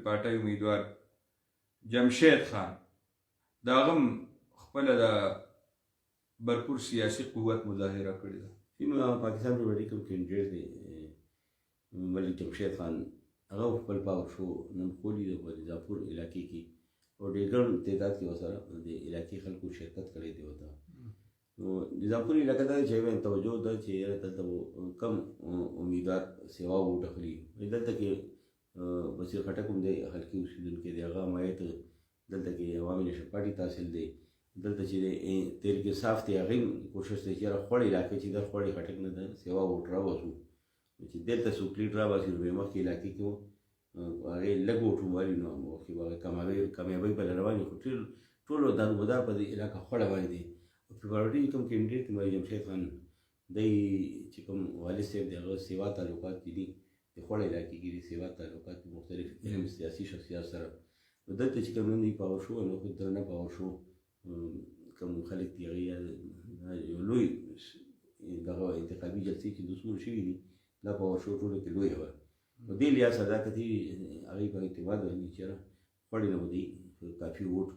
پارټي امیدوار جمشید خان دا غم خپل د بھرپور سیاسی قوت مظاهره کړې ده. پاکستان پر وړي کوم کینډیډیټ دی ملک جمشید خان هغه خپل پاور شو نن کولی د مظاهرپور علاقې کې او ډېر ګڼ تعداد کې ورسره د علاقې خلکو شرکت کړی دی. ورته نو مظاهرپور علاقه ته چې توجه ده چې دلته کم امیدوار سیوا ووټ اخلي. دلته کې بصیر خټک هم دی حلقې اوسېدونکی دی، هغه حمایت دلته کې عوامي نشر پارټي تحصیل دی. دلته چې تحریک انصاف دی هغې کوشش دی چې یاره خوړ علاقې چې د خوړ خټک نه د سیوا ووټ راوباسو چې دلته څوک لیډ راباسي نو بیا مخکې علاقې کې هغې لږ ووټ ووالي نو مخکې به هغې کامیابۍ بله روانې خو ټولو دارومدار په دې علاقه خوړه باندې دی. په پارټي کوم کینډیډیټ ملک جمشید خان دی چې کوم والد صاحب دی هغه سیوا تعلقات دي د خوړ علاقې کې دي سیوا تعلقات مختلف سیاسي شخصیات سره. نو دلته چې کوم نن دی پاور شو نو خو درنه پاور شو کوم خلک دي هغې یو لوی دغه انتخابي جلسې چې دوسمون شوي دي دا پاور شو ټولو کې لویه وه. په دې لحاظ صداقتي هغې په اعتماد باندې چې یاره خوړې نه به دی کافي ووټ